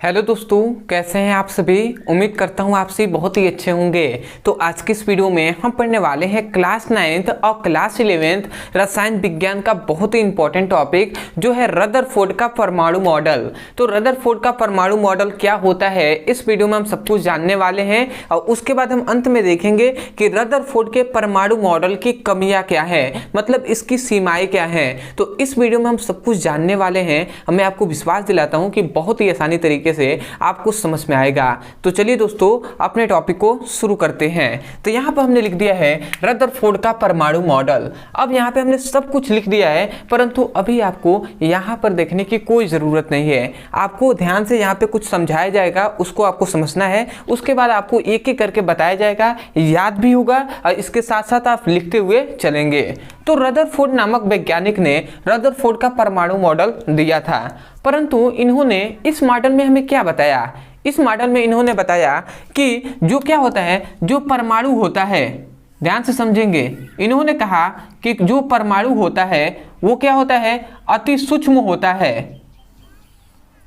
Hello दोस्तों, कैसे हैं आप सभी। उम्मीद करता हूं आप सभी बहुत ही अच्छे होंगे। तो आज की इस वीडियो में हम पढ़ने वाले हैं क्लास 9th और क्लास 11th रसायन विज्ञान का बहुत ही इंपॉर्टेंट टॉपिक जो है रदरफोर्ड का परमाणु मॉडल। तो रदरफोर्ड का परमाणु मॉडल क्या होता है, इस वीडियो में हम सब कुछ जानने वाले हैं और उसके बाद हम अंत में देखेंगे कि रदरफोर्ड के परमाणु मॉडल की कमियां क्या है, मतलब इसकी सीमाएं क्या हैं। तो इस वीडियो में हम सब कुछ जानने वाले हैं। मैं आपको विश्वास दिलाता हूं कि बहुत ही आसानी तरीके से आपको समझ में आएगा। तो चलिए दोस्तों, अपने टॉपिक को शुरू करते हैं। तो यहां पर हमने लिख दिया है रदरफोर्ड का परमाणु मॉडल। अब यहां पे हमने सब कुछ लिख दिया है, परंतु अभी आपको यहां पर देखने की कोई जरूरत नहीं है। आपको ध्यान से यहां पे कुछ समझाया जाएगा, उसको आपको समझना है। उसके बाद आपको एक एक करके बताया जाएगा, याद भी होगा और इसके साथ साथ आप लिखते हुए चलेंगे। तो रदरफोर्ड नामक वैज्ञानिक ने रदरफोर्ड का परमाणु मॉडल दिया था, परंतु इन्होंने इस मॉडल में हमें क्या बताया। इस मॉडल में इन्होंने बताया कि जो क्या होता है, जो परमाणु होता है, ध्यान से समझेंगे। इन्होंने कहा कि जो परमाणु होता है वो क्या होता है, अति सूक्ष्म होता है।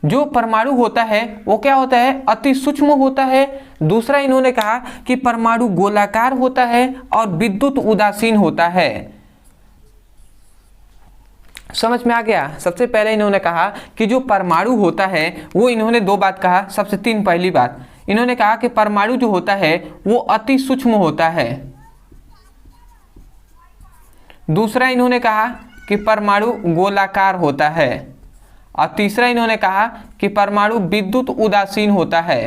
जो परमाणु होता है वो क्या होता है, अति सूक्ष्म होता है। दूसरा इन्होंने कहा कि परमाणु गोलाकार होता है और विद्युत उदासीन होता है। समझ में आ गया। सबसे पहले इन्होंने कहा कि जो परमाणु होता है वो इन्होंने दो बात कहा। सबसे पहली बात इन्होंने कहा कि परमाणु जो होता है वो अति सूक्ष्म होता है। दूसरा इन्होंने कहा कि परमाणु गोलाकार होता है और तीसरा इन्होंने कहा कि परमाणु विद्युत उदासीन होता है।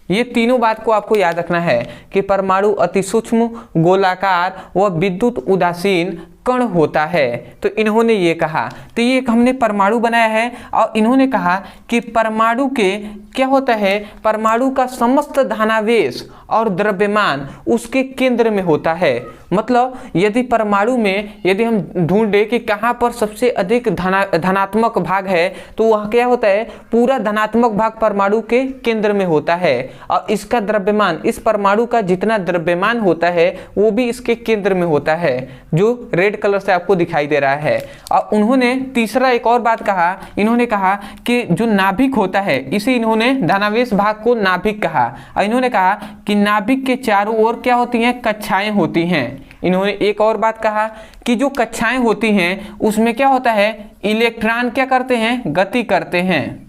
ये तीनों बात को आपको याद रखना है कि परमाणु अति सूक्ष्म, गोलाकार व विद्युत उदासीन कण होता है। तो इन्होंने ये कहा। तो ये हमने परमाणु बनाया है और इन्होंने कहा कि परमाणु के क्या होता है, परमाणु का समस्त धनावेश और द्रव्यमान उसके केंद्र में होता है। मतलब यदि परमाणु में यदि हम ढूंढे कि कहाँ पर सबसे अधिक धनात्मक भाग है, तो वह क्या होता है, पूरा धनात्मक भाग परमाणु के केंद्र में होता है और इसका द्रव्यमान, इस परमाणु का जितना द्रव्यमान होता है वो भी इसके केंद्र में होता है, जो रेड कलर से आपको दिखाई दे रहा है। और उन्होंने तीसरा एक और बात कहा। इन्होंने कहा कि जो नाभिक होता है, इसे इन्होंने धनावेश भाग को नाभिक कहा और इन्होंने कहा कि नाभिक के चारों ओर क्या होती हैं, कक्षाएं होती हैं। इन्होंने एक और बात कहा कि जो कक्षाएं होती हैं उसमें क्या होता है, इलेक्ट्रॉन क्या करते हैं, गति करते हैं।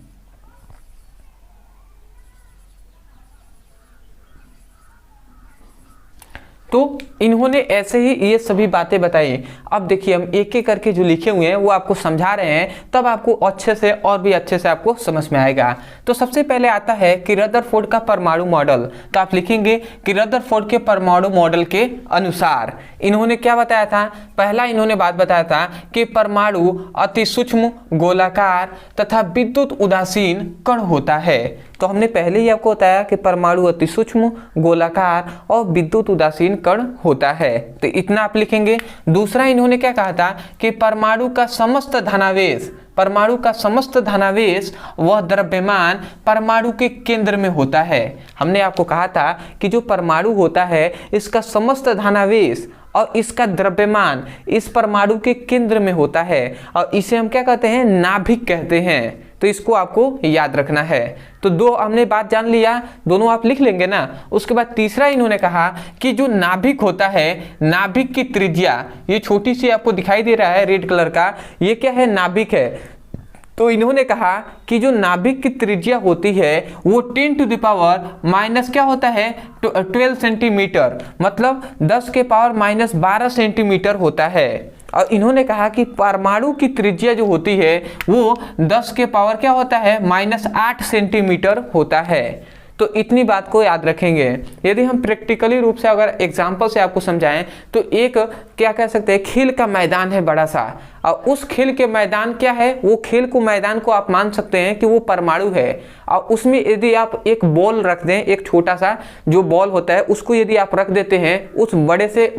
तो इन्होंने ऐसे ही ये सभी बातें बताई। अब देखिए हम एक एक करके जो लिखे हुए हैं वो आपको समझा रहे हैं, तब आपको अच्छे से और भी अच्छे से आपको समझ में आएगा। तो सबसे पहले आता है कि रदरफोर्ड का परमाणु मॉडल। तो आप लिखेंगे कि रदरफोर्ड के परमाणु मॉडल के अनुसार इन्होंने क्या बताया था। पहला इन्होंने बात बताया था कि परमाणु अति सूक्ष्म, गोलाकार तथा विद्युत उदासीन कण होता है। तो हमने पहले ही आपको बताया कि परमाणु अति सूक्ष्म, गोलाकार और विद्युत उदासीन कण होता है। तो इतना आप लिखेंगे। दूसरा इन्होंने क्या कहा था कि परमाणु का समस्त धनावेश, परमाणु का समस्त धनावेश वह द्रव्यमान परमाणु के केंद्र में होता है। हमने आपको कहा था कि जो परमाणु होता है इसका समस्त धनावेश और इसका द्रव्यमान इस परमाणु के केंद्र में होता है और इसे हम क्या कहते हैं, नाभिक कहते हैं। तो इसको आपको याद रखना है। तो दो हमने बात जान लिया, दोनों आप लिख लेंगे ना। उसके बाद तीसरा इन्होंने कहा कि जो नाभिक होता है, नाभिक की त्रिज्या, ये छोटी सी आपको दिखाई दे रहा है रेड कलर का, ये क्या है, नाभिक है। तो इन्होंने कहा कि जो नाभिक की त्रिज्या होती है वो 10 टू द पावर माइनस क्या होता है, 12 सेंटीमीटर, मतलब 10 के पावर माइनस 12 सेंटीमीटर होता है। और इन्होंने कहा कि परमाणु की त्रिज्या जो होती है वो 10 के पावर क्या होता है, माइनस 8 सेंटीमीटर होता है। तो इतनी बात को याद रखेंगे। यदि हम प्रैक्टिकली रूप से अगर एग्जांपल से आपको समझाएं तो एक क्या कह सकते हैं, खेल का मैदान है बड़ा सा, और उस खेल के मैदान क्या है, वो खेल को मैदान को आप मान सकते हैं कि वो परमाणु है। और उसमें यदि आप एक बॉल रख दें, एक छोटा सा जो बॉल होता है उसको यदि आप रख देते हैं उस बड़े से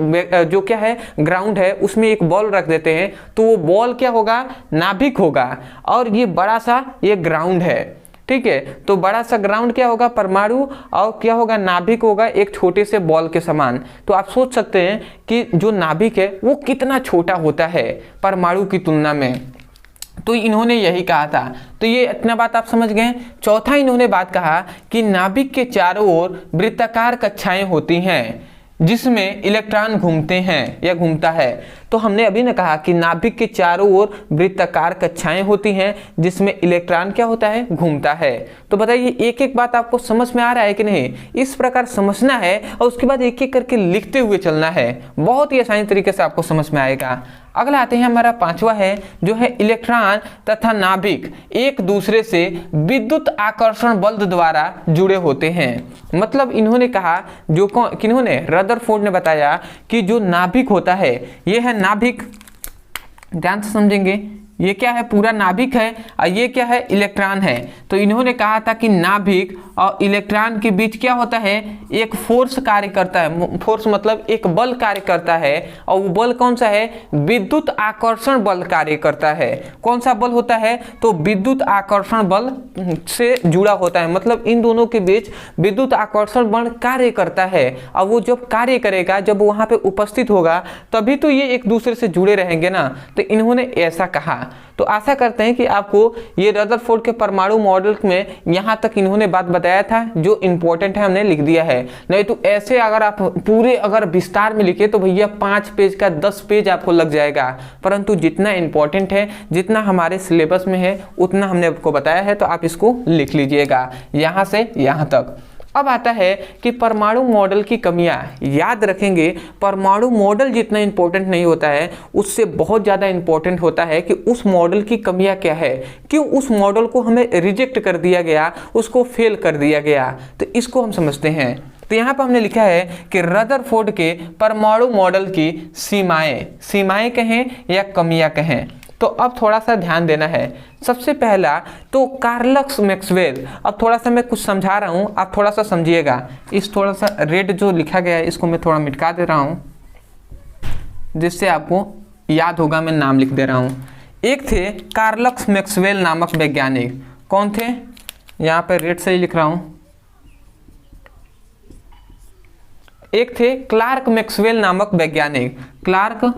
जो क्या है ग्राउंड है उसमें एक बॉल रख देते हैं, तो वो बॉल क्या होगा, नाभिक होगा। और ये बड़ा सा ये ग्राउंड है, ठीक है। तो बड़ा सा ग्राउंड क्या होगा, परमाणु, और क्या होगा, नाभिक होगा एक छोटे से बॉल के समान। तो आप सोच सकते हैं कि जो नाभिक है वो कितना छोटा होता है परमाणु की तुलना में। तो इन्होंने यही कहा था। तो ये इतना बात आप समझ गए। चौथा इन्होंने बात कहा कि नाभिक के चारों ओर वृत्ताकार कक्षाएं होती हैं जिसमें इलेक्ट्रॉन घूमते हैं या घूमता है। तो हमने अभी न कहा कि नाभिक के चारों ओर वृत्ताकार कक्षाएं होती हैं जिसमें इलेक्ट्रॉन क्या होता है, घूमता है। तो बताइए एक एक बात आपको समझ में आ रहा है कि नहीं। इस प्रकार समझना है और उसके बाद एक एक करके लिखते हुए चलना है, बहुत ही आसानी तरीके से आपको समझ में आएगा। अगला आते हैं हमारा पांचवा है जो है इलेक्ट्रॉन तथा नाभिक एक दूसरे से विद्युत आकर्षण बल द्वारा जुड़े होते हैं। मतलब इन्होंने कहा, जो किन्होंने, रदरफोर्ड ने बताया कि जो नाभिक होता है, ये है नाभिक, ध्यान से समझेंगे, ये क्या है, पूरा नाभिक है और ये क्या है, इलेक्ट्रॉन है। तो इन्होंने कहा था कि नाभिक और इलेक्ट्रॉन के बीच क्या होता है, एक फोर्स कार्य करता है। फोर्स मतलब एक बल कार्य करता है और वो बल कौन सा है, विद्युत आकर्षण बल कार्य करता है। कौन सा बल होता है, तो विद्युत आकर्षण बल से जुड़ा होता है। मतलब इन दोनों के बीच विद्युत आकर्षण बल कार्य करता है और वो जब कार्य करेगा, जब वहां पे उपस्थित होगा, तभी तो ये एक दूसरे से जुड़े रहेंगे ना। तो इन्होंने ऐसा कहा। तो आशा करते हैं कि आपको ये रदरफोर्ड के परमाणु मॉडल में यहाँ तक इन्होंने बात बताया था, जो इंपॉर्टेंट है हमने लिख दिया है। नहीं तो ऐसे अगर आप पूरे अगर विस्तार में लिखे तो भैया 5 पेज का 10 पेज आपको लग जाएगा। परंतु जितना इंपॉर्टेंट है, जितना हमारे सिलेबस में है, उतना हमने आपको बताया है, तो आप इसको लिख लीजिएगा यहाँ से यहाँ तक। अब आता है कि परमाणु मॉडल की कमियां। याद रखेंगे, परमाणु मॉडल जितना इंपॉर्टेंट नहीं होता है, उससे बहुत ज़्यादा इंपॉर्टेंट होता है कि उस मॉडल की कमियां क्या है, क्यों उस मॉडल को हमें रिजेक्ट कर दिया गया, उसको फेल कर दिया गया। तो इसको हम समझते हैं। तो यहाँ पर हमने लिखा है कि रदरफोर्ड के परमाणु मॉडल की सीमाएं कहें या कमियां कहें। तो अब थोड़ा सा ध्यान देना है। सबसे पहला तो कार्लस मैक्सवेल, अब थोड़ा सा मैं कुछ समझा रहा हूँ, आप थोड़ा सा समझिएगा। इस थोड़ा सा रेड जो लिखा गया है इसको मैं थोड़ा मिटा दे रहा हूँ, जिससे आपको याद होगा। मैं नाम लिख दे रहा हूँ। एक थे कार्लस मैक्सवेल नामक वैज्ञानिक। कौन थे, यहाँ पे रेड से ही लिख रहा हूँ। एक थे क्लार्क मैक्सवेल नामक वैज्ञानिक, क्लार्क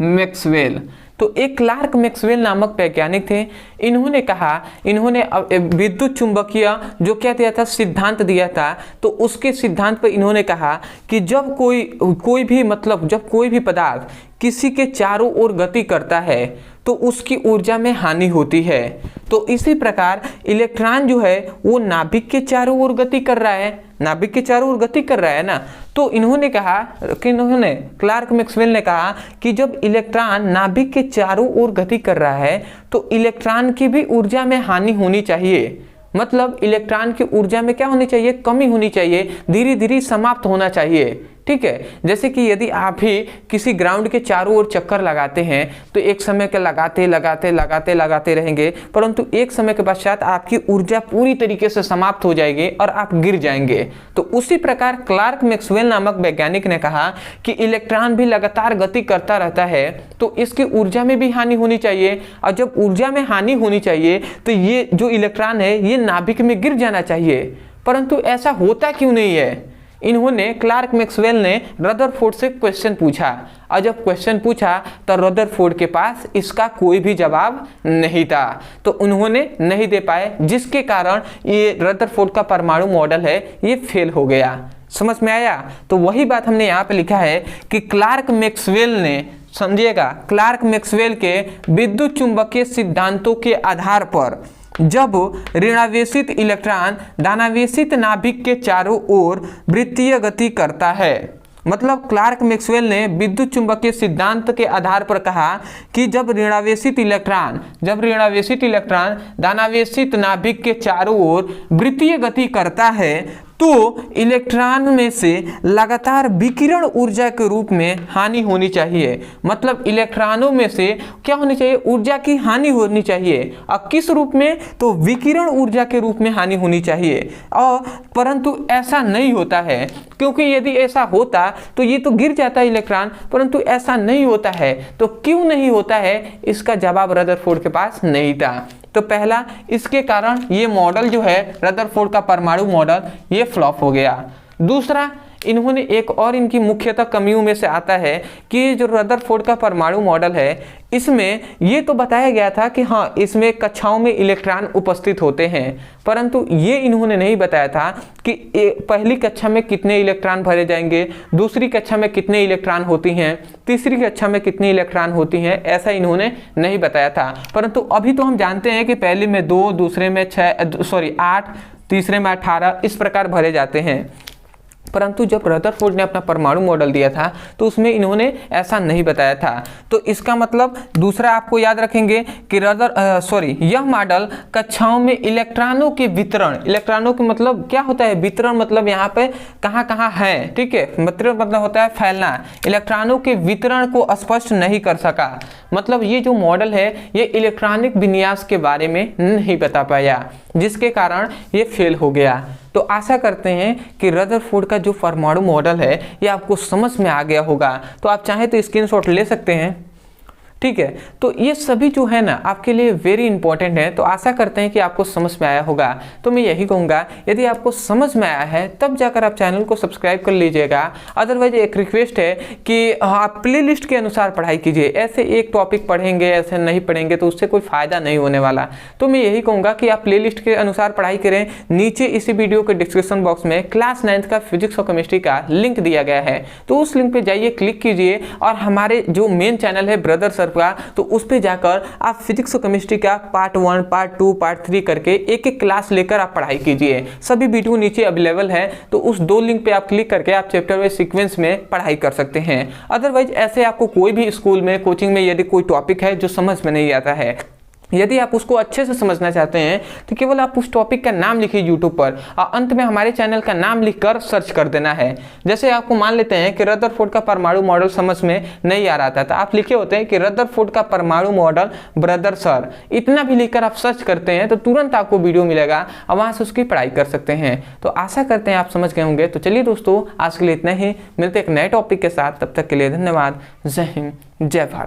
मैक्सवेल। तो एक क्लार्क मैक्सवेल नामक वैज्ञानिक थे। इन्होंने कहा, इन्होंने विद्युत चुंबकीय जो क्या दिया था, सिद्धांत दिया था। तो उसके सिद्धांत पर इन्होंने कहा कि जब कोई भी मतलब जब कोई भी पदार्थ किसी के चारों ओर गति करता है तो उसकी ऊर्जा में हानि होती है। तो इसी प्रकार इलेक्ट्रॉन जो है वो नाभिक के चारों ओर गति कर रहा है, नाभिक के चारों ओर गति कर रहा है ना। तो इन्होंने कहा कि इन्होंने क्लार्क मैक्सवेल ने कहा कि जब इलेक्ट्रॉन नाभिक के चारों ओर गति कर रहा है तो इलेक्ट्रॉन की भी ऊर्जा में हानि होनी चाहिए। मतलब इलेक्ट्रॉन की ऊर्जा में क्या होनी चाहिए, कमी होनी चाहिए, धीरे धीरे समाप्त होना चाहिए। ठीक है, जैसे कि यदि आप भी किसी ग्राउंड के चारों ओर चक्कर लगाते हैं तो एक समय के लगाते रहेंगे, परंतु एक समय के पश्चात आपकी ऊर्जा पूरी तरीके से समाप्त हो जाएगी और आप गिर जाएंगे। तो उसी प्रकार क्लार्क मैक्सवेल नामक वैज्ञानिक ने कहा कि इलेक्ट्रॉन भी लगातार गति करता रहता है तो इसकी ऊर्जा में भी हानि होनी चाहिए, और जब ऊर्जा में हानि होनी चाहिए तो ये जो इलेक्ट्रॉन है ये नाभिक में गिर जाना चाहिए। परंतु ऐसा होता क्यों नहीं है। इन्होंने क्लार्क मैक्सवेल ने रदरफोर्ड से क्वेश्चन पूछा, और जब क्वेश्चन पूछा तो रदरफोर्ड के पास इसका कोई भी जवाब नहीं था। तो उन्होंने नहीं दे पाए, जिसके कारण ये रदरफोर्ड का परमाणु मॉडल है ये फेल हो गया। समझ में आया। तो वही बात हमने यहाँ पे लिखा है कि क्लार्क मैक्सवेल ने, समझिएगा, क्लार्क मैक्सवेल के विद्युत चुंबकीय सिद्धांतों के आधार पर जब ऋणावेशित इलेक्ट्रॉन धनावेशित नाभिक के चारों ओर वृत्तीय गति करता है, मतलब क्लार्क मैक्सवेल ने विद्युत चुंबकीय सिद्धांत के आधार पर कहा कि जब ऋणावेशित इलेक्ट्रॉन धनावेशित नाभिक के चारों ओर वृत्तीय गति करता है तो इलेक्ट्रॉन में से लगातार विकिरण ऊर्जा के रूप में हानि होनी चाहिए। मतलब इलेक्ट्रॉनों में से क्या होनी चाहिए, ऊर्जा की हानि होनी चाहिए। और किस रूप में, तो विकिरण ऊर्जा के रूप में हानि होनी चाहिए। और परंतु ऐसा नहीं होता है, क्योंकि यदि ऐसा होता तो ये तो गिर जाता है इलेक्ट्रॉन, परंतु ऐसा नहीं होता है। तो क्यों नहीं होता है, इसका जवाब रदरफोर्ड के पास नहीं था। तो पहला, इसके कारण ये मॉडल जो है रदरफोर्ड का परमाणु मॉडल ये फ्लॉप हो गया। दूसरा, इन्होंने एक और इनकी मुख्यतः कमियों में से आता है कि जो रदरफोर्ड का परमाणु मॉडल है, इसमें ये तो बताया गया था कि हाँ इसमें कक्षाओं में इलेक्ट्रॉन उपस्थित होते हैं, परंतु ये इन्होंने नहीं बताया था कि पहली कक्षा में कितने इलेक्ट्रॉन भरे जाएंगे, दूसरी कक्षा में कितने इलेक्ट्रॉन होती हैं, तीसरी कक्षा में कितनी इलेक्ट्रॉन होती हैं, ऐसा इन्होंने नहीं बताया था। परंतु अभी तो हम जानते हैं कि पहले में 2, दूसरे में 8, तीसरे में 18 इस प्रकार भरे जाते हैं। परंतु जब रदरफोर्ड ने अपना परमाणु मॉडल दिया था तो उसमें इन्होंने ऐसा नहीं बताया था। तो इसका मतलब दूसरा आपको याद रखेंगे कि यह मॉडल कक्षाओं में इलेक्ट्रॉनों के वितरण, इलेक्ट्रॉनों के मतलब क्या होता है, वितरण मतलब यहाँ पे कहाँ कहाँ है, ठीक है, वितरण मतलब होता है फैलना, इलेक्ट्रॉनों के वितरण को स्पष्ट नहीं कर सका। मतलब ये जो मॉडल है ये इलेक्ट्रॉनिक विन्यास के बारे में नहीं बता पाया, जिसके कारण ये फेल हो गया। तो आशा करते हैं कि रदरफोर्ड का जो परमाणु मॉडल है ये आपको समझ में आ गया होगा। तो आप चाहें तो स्क्रीनशॉट ले सकते हैं, ठीक है। तो ये सभी जो है ना आपके लिए वेरी इंपॉर्टेंट है। तो आशा करते हैं कि आपको समझ में आया होगा। तो मैं यही कहूँगा, यदि आपको समझ में आया है तब जाकर आप चैनल को सब्सक्राइब कर लीजिएगा। अदरवाइज एक रिक्वेस्ट है कि आप प्लेलिस्ट के अनुसार पढ़ाई कीजिए। ऐसे एक टॉपिक पढ़ेंगे, ऐसे नहीं पढ़ेंगे तो उससे कोई फ़ायदा नहीं होने वाला। तो मैं यही कहूँगा कि आप प्लेलिस्ट के अनुसार पढ़ाई करें। नीचे इसी वीडियो के डिस्क्रिप्शन बॉक्स में क्लास 9th का फिजिक्स और केमिस्ट्री का लिंक दिया गया है, तो उस लिंक पर जाइए, क्लिक कीजिए और हमारे जो मेन चैनल है ब्रदर सर का, तो उस पे जाकर आप फिजिक्स और केमिस्ट्री का पार्ट 1, पार्ट 2, पार्ट 3 करके एक एक क्लास लेकर आप पढ़ाई कीजिए। सभी वीडियो नीचे अवेलेबल है, तो उस 2 लिंक पे आप क्लिक करके आप चैप्टर वाइज सीक्वेंस में पढ़ाई कर सकते हैं। अदरवाइज ऐसे आपको कोई भी स्कूल में, कोचिंग में यदि कोई टॉपिक है जो समझ में नहीं आता है, यदि आप उसको अच्छे से समझना चाहते हैं तो केवल आप उस टॉपिक का नाम लिखिए यूट्यूब पर और अंत में हमारे चैनल का नाम लिखकर सर्च कर देना है। जैसे आपको मान लेते हैं कि रदरफोर्ड का परमाणु मॉडल समझ में नहीं आ रहा था, तो आप लिखे होते हैं कि रदरफोर्ड का परमाणु मॉडल ब्रदर सर, इतना भी लिखकर आप सर्च करते हैं तो तुरंत आपको वीडियो मिलेगा और वहाँ से उसकी पढ़ाई कर सकते हैं। तो आशा करते हैं आप समझ गए होंगे। तो चलिए दोस्तों, आज के लिए इतना ही, मिलते एक नए टॉपिक के साथ, तब तक के लिए धन्यवाद। जय हिंद, जय भारत।